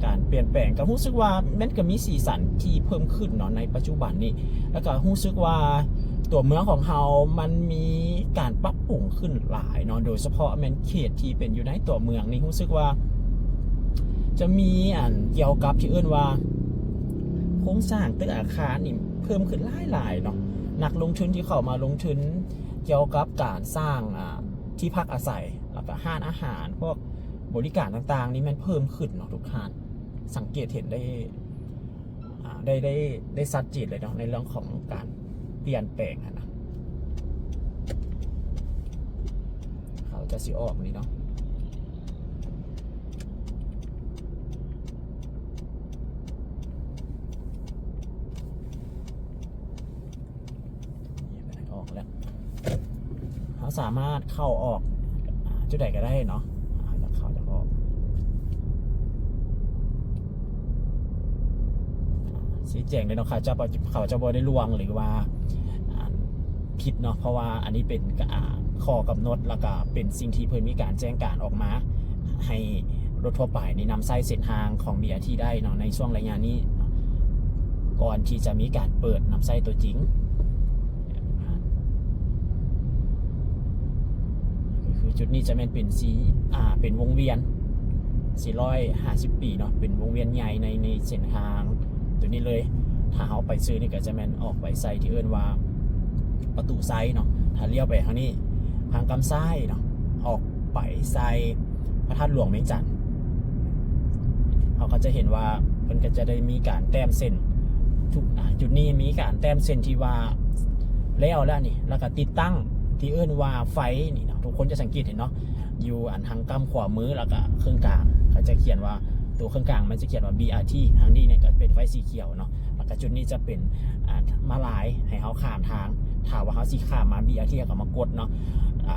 การเปลี่ยนแปลงก็รู้สึกว่ามันก็มีสีสันที่เพิ่มขึ้นเนาะในปัจจุบันนี้แล้วก็รู้สึกว่าตัวเมืองของเรามันมีการปรับปรุงขึ้นหลายเนาะโดยเฉพาะแมนเขตที่เป็นอยู่ในตัวเมืองนี่รู้สึกว่าจะมีเกี่ยวกับที่เอื้นว่าโครงสร้างตึกอาคารนี่เพิ่มขึ้นหลายเนาะนักลงทุนที่เข้ามาลงทุนเกี่ยวกับการสร้างที่พักอาศัยแล้วก็ห้างอาหารพวกบริการต่างๆนี่มันเพิ่มขึ้นเนาะทุกท่านสังเกตเห็นได้ชัดเจนเลยเนาะในเรื่องของการเปลี่ยนแปลงนะเขาจะสิออกนี่เนาะออกแล้วเขาสามารถเข้าออกจุดใดก็ได้เนาะจะเข้าจะออกชี้แจงเลยเนาะเขาจะบ่ได้ลวงหรือว่าผิดเนาะเพราะว่าอันนี้เป็นข้อกำหนดแล้วก็เป็นสิ่งที่เพิ่นมีการแจ้งการออกมาให้รถทั่วไปนี่นำไส้เส้นทางของ BRT ได้เนาะในช่วงระยะนี้ก่อนที่จะมีการเปิดนำไส้ตัวจริงจุดนี้จะเป็นเป็นวงเวียน450 ปีเนาะเป็นวงเวียนใหญ่ในเส้นทางตัวนี้เลยถ้าเขาไปซื้อนี่ก็จะเป็นออกไปไซที่เอิ้นว่าประตูไซเนาะถ้าเลี้ยวไปทางนี้ทางกำไซเนาะออกไปไซพระธาตุหลวงเวียงจันทน์เขาก็จะเห็นว่าเพิ่นก็จะได้มีการแต้มเส้นทุกจุดนี้มีการแต้มเส้นที่ว่าแล้วนี่แล้วก็ติดตั้งที่เอิ้นว่าไฟนี่เนาะทุกคนจะสังเกตเห็นเนาะอยู่ทางกำขวามือแล้วก็เครื่องกลางเขาจะเขียนว่าตัวเครื่องกลางมันจะเขียนว่า BRT ทางนี้เนี่ยก็เป็นไฟสีเขียวเนาะแล้วก็จุดนี้จะเป็นมาลายให้เขาข้ามทางถ้าว่าเขาสีข้ามมา BRT ก็มากดเนาะ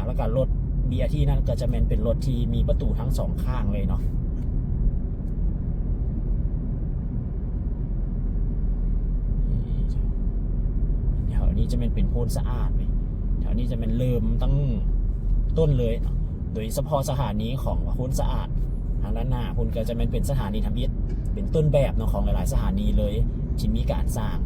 แล้วก็รถ BRT นั่นก็จะเป็นรถที่มีประตูทั้งสองข้างเลยเนาะแถวนี้จะเป็นโพนสะอาดเลยแถวนี้จะเป็นเริ่มตั้งต้นเลยโดยเฉพาะสถานีของโพนสะอาดทางด้านหน้าคุณก็จะเป็นสถานีทำอิฐเป็นต้นแบบเนาะของหลายๆสถานีเลยที่มีการสร้าง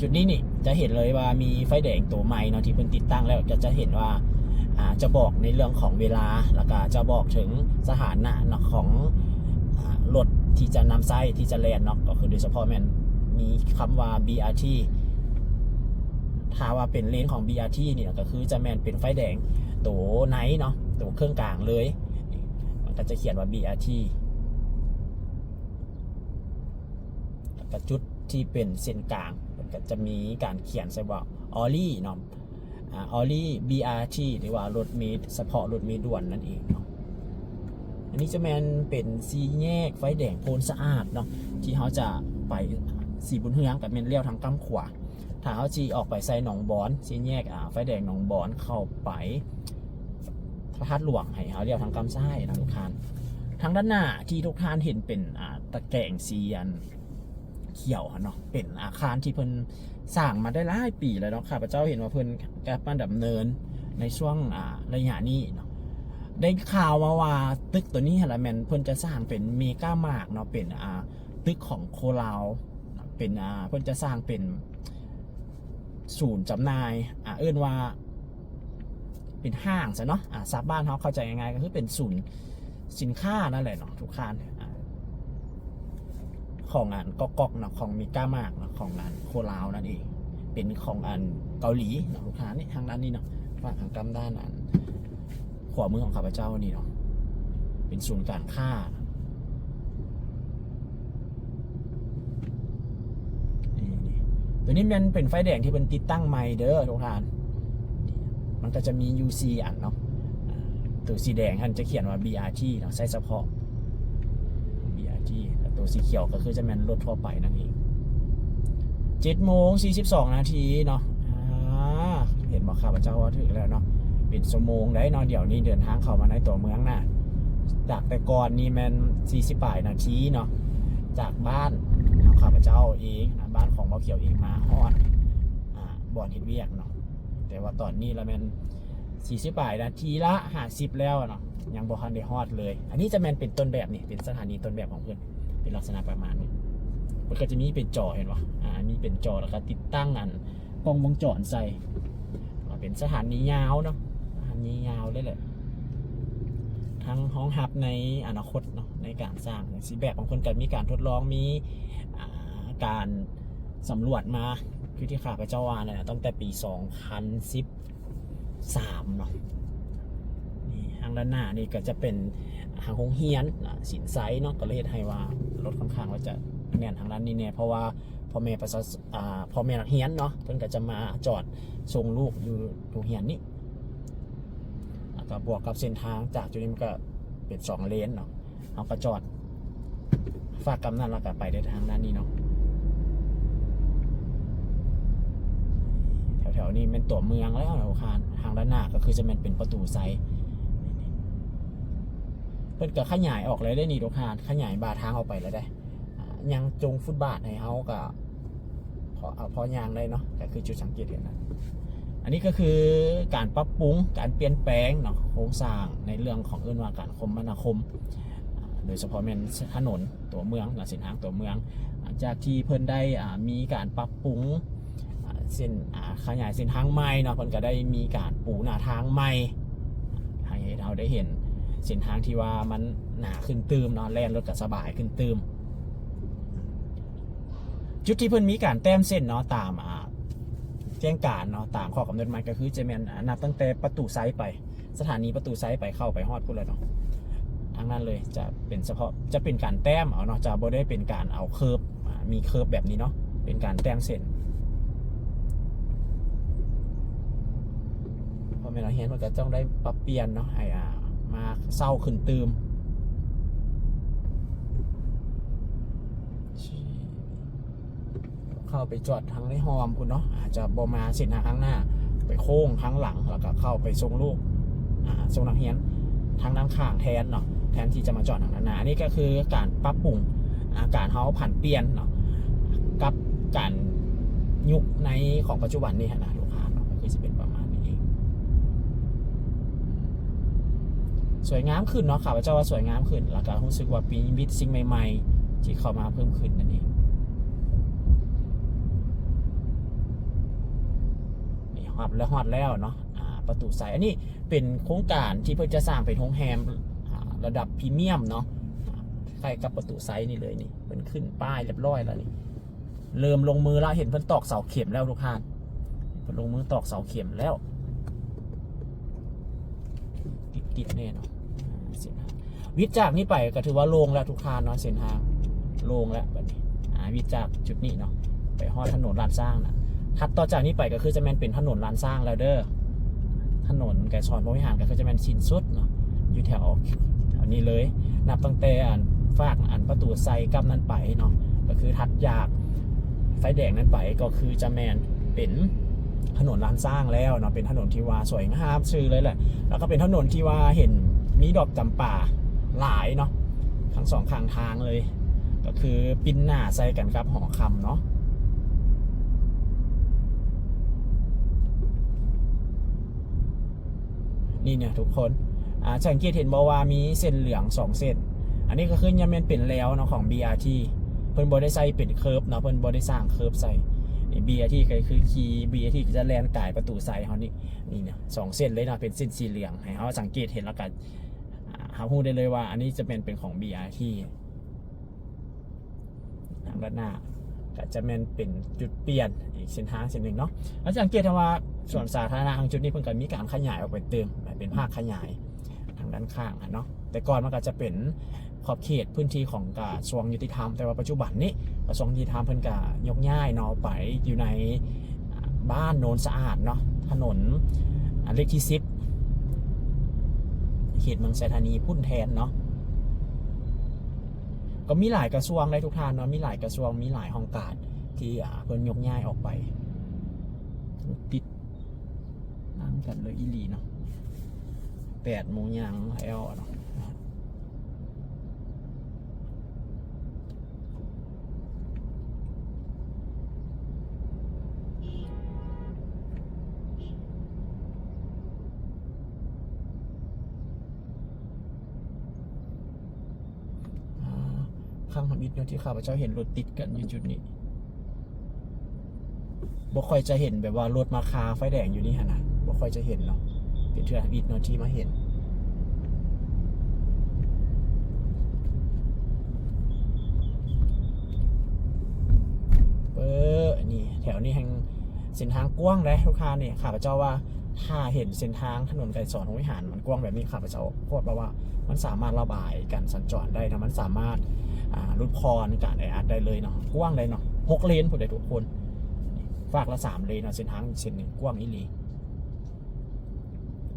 จุดนี้นี่จะเห็นเลยว่ามีไฟแดงตัวใหม่เนาะที่เพิ่งติดตั้งแล้วก็จะเห็นว่าจะบอกในเรื่องของเวลาแล้วก็จะบอกถึงสถานะเนาะของรถที่จะนำไส้ที่จะแล่นเนาะก็คือโดยเฉพาะมันมีคำว่า BRT ถ้าว่าเป็นเลนของ BRT นี่ก็คือจะเป็นไฟแดงตัวไหนเนาะตัวเครื่องกลางเลยมันก็จะเขียนว่า BRT แล้วก็จุดที่เป็นเส้นกลางมันก็จะมีการเขียนใส่ว่าออลี่เนาะออลี่ BRT หรือว่ารถเมล์เฉพาะรถเมล์ด่วนนั่นเองเนาะอันนี้จะเป็นสีแยกไฟแดงโพนสะอาดเนาะที่เขาจะไปสีบุญเฮืองกับเลี้ยวทางกำขวาถ้าเขาจีออกไปใส่หนองบอนสีแยกไฟแดงหนองบอนเข้าไปพระธาตุหลวงให้เขาเลี้ยวทางกำซ้ายนะทุกท่านทางด้านหน้าที่ทุกท่านเห็นเป็นตะแกรงสี เขียวเนาะเป็นอาคารที่เพิ่นสร้างมาได้หลายปีแล้วเนาะข้าพเจ้าเห็นว่าเพิ่นกำลังดำเนินในช่วงระยะนี้เนาะได้ข่าวมาว่าตึกตัวนี้ฮะละแมนเพิ่นจะสร้างเป็นเมกามาร์กเนาะเป็นตึกของโคลาวเป็นเพิ่นจะสร้างเป็นศูนย์จำหน่ายเอื้นว่าเป็นห้างซะเนาะซับบ้านเขาเข้าใจยังไงก็คือเป็นศูนย์สินค้านั่นแหละเนาะทุกค้านของงานก๊อกเนาะของเมกามาร์กเนาะของงานโคลาวนั่นเองเป็นของเกาหลีเนาะลูกค้านี่ทางด้านนี้เนาะฝั่งทางกำด้านขวามือของข้าพเจ้านี่เนาะเป็นศูนย์การค้าตัวนี้มันเป็นไฟแดงที่เป็นติดตั้งใหม่เด้อทุกท่านมันก็จะมี UC เนาะตัวสีแดงท่านจะเขียนว่า BRT เนาะใช้เฉพาะ BRT ตัวสีเขียวก็คือจะเป็นรถทั่วไปนั่นเอง7:42 นาทีเนาะเห็นบอกข้าพเจ้าว่าถึงแล้วเนาะเป็นชั่วโมงได้เนาะเดี๋ยวนี้เดินทางเข้ามาในตัวเมืองน่ะจากแต่ก่อนนี่มัน48 นาทีเนาะจากบ้านของข้าพเจ้าเองนะบ้านของบ่าวเขียวเองมาฮอดบ่อนเฮ็ดเวียกเนาะแต่ว่าตอนนี้ละแม่น48 นาทีละ50แล้วเนาะยังบ่ทันได้ฮอดเลยอันนี้จะแม่นเป็นต้นแบบนี่เป็นสถานีต้นแบบของเพิ่นเป็นลักษณะประมาณนี้มันก็จะมีเป็นจอเห็นป่ะมีเป็นจอแล้วก็ติดตั้งกล้องวงจรใส่เป็นสถานียาวเนาะสถานียาวเลยแหละทั้งห้องฮับในอนาคตเนาะในการสร้างสีแบบของคนก็มีการทดลองมีการสำรวจมาคือที่ข้าพเจ้าว่าเนี่ยตั้งแต่ปี2013เนาะนี่ทางด้านหน้านี่ก็จะเป็นทางโรงเรียนสินไซเนาะก็เลยให้ว่ารถค่อนข้างว่าจะแน่นทางด้านนี้เนี่ยเพราะว่าพ่อแม่นักเรียนเนาะเพิ่นก็จะมาจอดส่งลูกอยู่โรงเรียนนี้แล้วก็บวกกับเส้นทางจากจุดนี้มันก็เป็น2 เลนเนาะเอาก็จอดฝากกำนันแล้วก็ไปได้ทางด้านนี้เนาะแถวๆนี้เป็นตัวเมืองแล้วทางด้านหน้าก็คือจะเป็นประตูไซเพิ่นก็ขยายออกเลยได้นี่ทุกท่านขยายบาทางออกไปแล้วได้ยังจงฟุตบาทให้เขาก็พอยางได้เนาะก็คือจุดสังเกตเห็นนะอันนี้ก็คือการปรับปรุงการเปลี่ยนแปลงเนาะโครงสร้างในเรื่องของว่าการคมนาคมโดยเฉพาะเป็นถนนตัวเมืองเส้นทางตัวเมืองจากที่เพิ่นได้มีการปรับปรุงเส้นขยายเส้นทางใหม่เนาะเพิ่นก็ได้มีการปูหน้าทางใหม่ให้เราได้เห็นเส้นทางที่ว่ามันหนาขึ้นตืมเนาะแล่นรถก็สบายขึ้นตืมจุดที่เพิ่นมีการแต้มเส้นเนาะตามแจ้งการเนาะตามข้อกำหนดหมายก็คือจะแม่นนับตั้งแต่ประตูไซส์ไปสถานีประตูไซส์ไปเข้าไปฮอดพุ่นเลยเนาะทางนั้นเลยจะเป็นเฉพาะจะเป็นการแต้มเอาเนาะจะบ่ได้เป็นการเอาเคิร์ฟมีเคิร์ฟแบบนี้เนาะเป็นการแต้มเส้นพอแม่นเราเห็นมันก็ต้องได้ปรับเปลี่ยนเนาะให้มาเศร้าขึ้นตืมเข้าไปจอดทางในหอมคุณเนาะอาจจะบอมาเส้นทางข้างหน้าไปโค้งข้างหลังแล้วก็เข้าไปส่งลูกส่งนักเรียนทางด้านข้างแทนเนาะแทนที่จะมาจอดทางหน้านี่ก็คือการปรับปรุงการเขาผ่านเปลี่ยนเนาะกับการยุคในของปัจจุบันนี่นะลูกค้าเนาะก็คือจะเป็นประมาณนี้เองสวยงามขึ้นเนาะค่ะพระเจ้าว่าสวยงามขึ้นแล้วก็รู้สึกว่าปีวิทย์สิ่งใหม่ๆที่เข้ามาเพิ่มขึ้นนั่นเองฮอดแล้วเนาะประตูใสอันนี้เป็นโครงการที่เพื่อจะสร้างเป็นโรงแรมระดับพรีเมียมเนาะใกล้กับประตูไซนี่เลยนี่เป็นขึ้นป้ายเรียบร้อยแล้วนี่เริ่มลงมือแล้วเห็นเพิ่นตอกเสาเข็มแล้วทุกท่านเพิ่นลงมือตอกเสาเข็มแล้วติดแน่เนาะเส้นทางวิทย์จากนี้ไปก็ถือว่าโล่งแล้วทุกท่านเนาะเส้นทางโล่งแล้วแบบนี้วิทย์จากจุดนี้เนาะไปฮอดถนนลาดสร้างนะถัดต่อจากนี้ไปก็คือจะเป็นถนนลานสร้างแล้วเด้อถนนแกซอนพระวิหารก็คือจะเป็นชิ้นสุดเนาะอยู่แถวนี้เลยนับตั้งแต่ฝากประตูไซกับนั้นไปเนาะก็คือถัดจากไฟแดงนั้นไปก็คือจะเป็นถนนลานสร้างแล้วเนาะเป็นถนนที่ว่าสวยงามชื่อเลยแหละแล้วก็เป็นถนนที่ว่าเห็นมีดอกจำป่าหลายเนาะทั้ง2 ข้างทางเลย ก็คือปิ้นหน้าใส่กันครับหอคำเนาะนี่เนี่ยทุกคนสังเกตเห็นบอกว่ามีเส้นเหลือง2เส้นอันนี้ก็คือยังเป็นแล้วเนาะของ BRT เพิ่นบ่ได้ใส่เป็นเคิร์ฟเนาะเพิ่นบ่ได้สร้างเคิร์ฟใส่ BRT ก็คือคีย์ BRT ก็จะแลนกายประตูใส่เฮานี่เนี่ย2เส้นเลยเนาะเป็นเส้นสีเหลืองให้เฮาสังเกตเห็นแล้วก็เฮาฮู้ได้เลยว่าอันนี้จะเป็นของ BRT ทางด้านหน้าก็จะเป็นจุดเปลี่ยนอีกเส้นทางเส้นหนึ่งเนาะแล้วสังเกตว่าส่วนสาธารณะทางจุดนี้เพิ่นก็มีการขยายออกไปเติมเป็นภาคขยายทางด้านข้างเนาะแต่ก่อนมันก็จะเป็นขอบเขตพื้นที่ของกระทรวงยุติธรรมแต่ว่าปัจจุบันนี้กระทรวงยุติธรรมเพิ่นก็ยกย้ายเนาะไปอยู่ในบ้านโนนสะอาดเนาะถนนเลขที่10เขตเมืองไซธานีพุ่นแทนเนาะก็มีหลายกระทรวงเลยทุกท่านเนาะมีหลายกระทรวงมีหลายห้องการที่เพิ่นยกย้ายออกไปติดนั่งกันเลยอีหลีเนาะ8 โมงยังแล้วเนาะข้างถนนอิฐเนาะที่ข้าพเจ้าเห็นรถติดกันอยู่จุดนี้บ่ค่อยจะเห็นแบบว่ารถมาคาไฟแดงอยู่นี่ฮะนะบ่ค่อยจะเห็นเนาะเป็นเทื่ออิฐเนาะที่มาเห็นนี่แถวนี้แห่งเส้นทางกว้างเลยทุกท่านนี่ข้าพเจ้าว่าถ้าเห็นเส้นทางถนนไกรสอนของวิหารมันกว้างแบบนี้ข้าพเจ้าโคตรว่ามันสามารถระบายการสัญจรได้นะมันสามารถลดพรการแออัดได้เลยเนาะกว้างเลยเนาะ6 เลนผู้ใดทุกคนฝากละ3 เลนเนาะเส้นทางเส้นหนึ่งกว้างอีหลี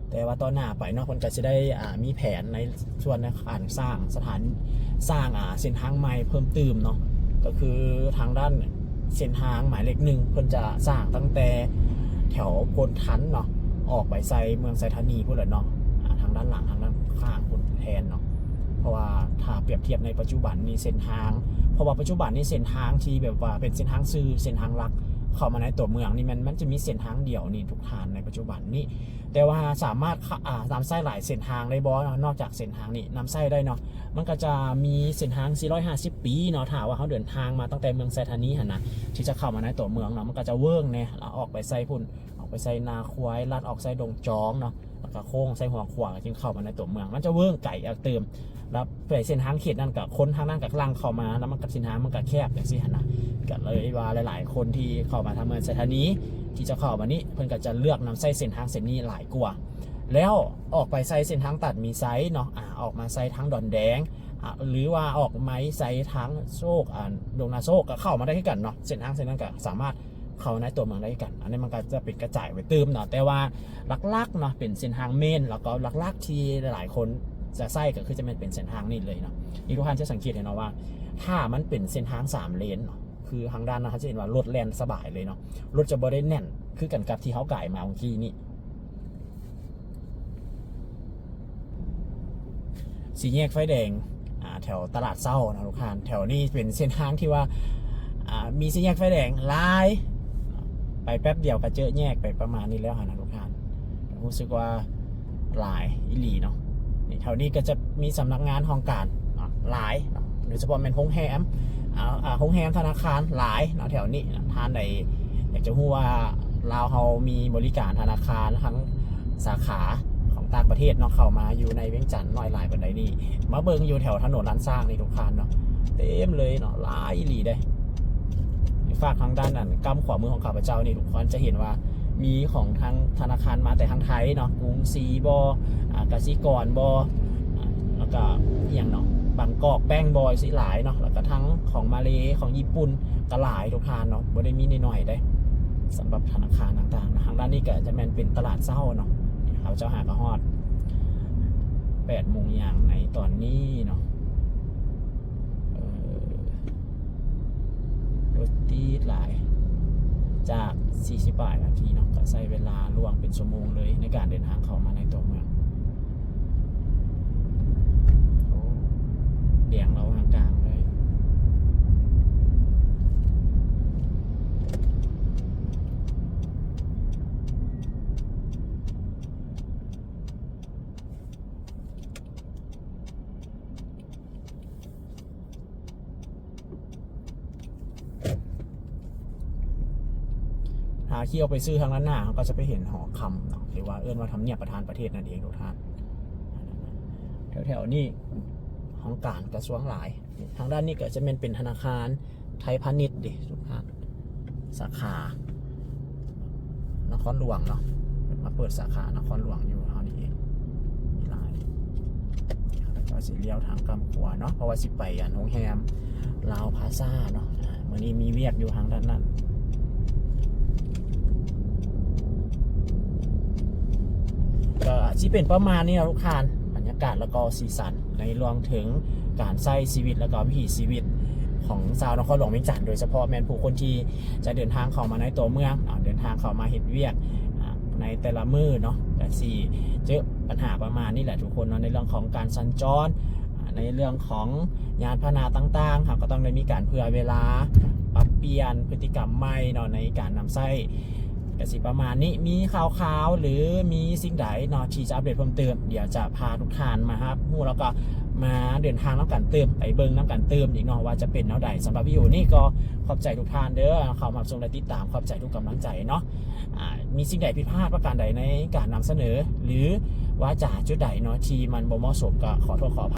แต่ว่าตอนหน้าไปเนาะคนก็จะได้มีแผนในส่วนในการสร้างเส้นทางใหม่เพิ่มเติมเนาะก็คือทางด้านเส้นทางหมายเลข 1เพิ่นจะสร้างตั้งแต่แถวโพนทันเนาะออกไปไซเมืองไซธานีพุ่นแหละเนาะทางด้านหลังทางด้านข้างพุ่นแทนเนาะเพราะว่าถ้าเปรียบเทียบในปัจจุบันนี้เส้นทางเพราะว่าปัจจุบันนี้เส้นทางที่แบบว่าเป็นเส้นทางซื่อเส้นทางหลักเข้ามาในตัวเมืองนี่มันจะมีเส้นทางเดียวนี่ทุกทางในปัจจุบันนี้แต่ว่าสามารถนำไส้หลายเส้นทางได้บ่นอกจากเส้นทางนี้นำไส้ได้เนาะมันก็จะมีเส้นทาง450 ปีเนาะถ้าว่าเขาเดินทางมาตั้งแต่เมืองไซธานีหั่นนะที่จะเข้ามาในตัวเมืองเนาะมันก็จะเวิ้งเนี่ยแล้วออกไปไส้พุ่นออกไปไส้นาควายลัดออกไส้ดงจองเนาะแล้วก็โค้งไส้หัวขวางจึงเข้ามาในตัวเมืองมันจะเวิ้งไก่เติมแล้วไปเส้นทางเขตนั่นกับคนทางนั้นกับล่างเข้ามาแล้วมันกับเส้นทางมันก็แคบอย่างสิหั่นนะก็เลยว่าหลายๆคนที่เข้ามาทางเมืองไซธานีที่จะเข้ามานี้เพิ่นก็จะเลือกนำไส้เส้นทางเส้นนี้หลายกว่าแล้วออกไปไซเส้นทางตัดมีไซเนาะออกมาไซทางดอนแดงหรือว่าออกไม้ไซทางโซกดงนาโซกก็เข้ามาได้ที่กันเนาะเส้นทางเส้นนั้นก็สามารถเข้าในตัวเมืองได้กันอันนี้มันก็จะเป็นกระจายไว้เติมเนาะแต่ว่าลักๆเนาะเป็นเส้นทางเมนแล้วก็ลักๆที่หลายคนจะไส้ก็คือจะเป็นเส้นทางนี้เลยเนาะนี่ทุกท่านจะสังเกตเห็นเนาะว่าถ้ามันเป็นเส้นทาง3 เลนเนาะคือทางด้านนะครับจะเห็นว่ารถแล่นสบายเลยเนาะรถจะบ่ได้แน่นคือกันกับที่เขาก่ายมาเมื่อกี้นี้สี่แยกไฟแดงแถวตลาดเศร้านะทุกท่านแถวนี้เป็นเส้นทางที่ว่ามีสี่แยกไฟแดงหลายไปแป๊บเดียวก็เจอแยกไปประมาณนี้แล้วนะทุกท่านรู้สึกว่าหลายอีหลีเนาะแถวนี้ก็จะมีสำนักงานห้องการหลายโดยเฉพาะเป็นโรงแรมธนาคารหลายเนาะแถวนี้ท่านใดอยากจะรู้ว่าลาวเขามีบริการธนาคารทั้งสาขาของต่างประเทศเนาะเข้ามาอยู่ในเวียงจันทน์น้อยหลายบันไดนี่มาเบิ่งอยู่แถวถนนล้านสร้างนี่ทุกท่านเนาะเต็มเลยเนาะหลายอีหลีได้ฝากทางด้านนั้นกำขวามือของข้าพเจ้านี่ทุกคนจะเห็นว่ามีของทางธนาคารมาแต่ทางไทยเนาะกรุงศรีกสิกรแล้วก็อย่างเนาะบางกอกแป้งบอยสิหลายเนาะแล้วก็ทั้งของมาเลของญี่ปุ่นก็หลายทุกท่านเนาะบ่ได้มีน้อยๆได้สำหรับธนาคารต่างๆทางด้านนี้ก็จะเป็นตลาดเช้าเนาะเขาเจ้าหากระฮอด8 โมงอย่างในตอนนี้เนาะรถติดหลายจาก48 นาทีเนาะก็ใช้เวลาล่วงเป็นชั่วโมงเลยในการเดินทางเข้ามาในตัวเมืองแดงเราทางกลางเลย ถ้าขี่ออกไปซื้อทางด้านหน้าเขาก็จะไปเห็นหอคำเนาะหรือว่าเอิ้นว่าทำเนียบประธานประเทศนั่นเองทุกท่านแถวๆนี้ของการกระทรวงหลายทางด้านนี้ก็จะเป็นธนาคารไทยพาณิชย์ดิทุกท่านสาขานครหลวงเนาะมาเปิดสาขานครหลวงอยู่เท่านี้เองมีหลายแล้วก็สิเลี้ยวทางกำขัวเนาะเพราะว่าสิไปอันโรงแรมลาวพาซ่าเนาะวันนี้มีเวียกอยู่ทางด้านนั้นก็ที่เป็นประมาณนี้นะทุกท่านบรรยากาศแล้วก็สีสันในรวมถึงการใช้ชีวิตแล้วก็วิถีชีวิตของชาวนครหลวงเวียงจันทร์โดยเฉพาะแมนผู้คนที่จะเดินทางเข้ามาในตัวเมืองเดินทางเข้ามาเฮ็ดเวียกในแต่ละมื้อเนาะแต่สี่เจอปัญหาประมาณนี้แหละทุกคนเนาะในเรื่องของการสัญจรในเรื่องของยานพาหนะต่างๆครับก็ต้องได้มีการเผื่อเวลาปรับเปลี่ยนพฤติกรรมใหม่เนาะในการนำใช้กสิประมาณนี้มีข่าวๆหรือมีสิ่งใดเนาะที่จะอัปเดตเพิ่มเติมเดี๋ยวจะพาทุกท่านมาครับฮู้แล้วก็มาเดินทางน้ำกันเติมไปเบิ้งน้ำกันเติมอีกเนาะว่าจะเป็นแนวใดสำหรับวิดีโอนี้ก็ขอบใจทุกท่านเด้อเข้ามาชมและติดตามขอบใจทุกกำลังใจเนาะมีสิ่งใดผิดพลาดประการใดในการนำเสนอหรือว่าจากจุดใดเนาะที่มันบ่เหมาะสมก็ขอโทษขออภัย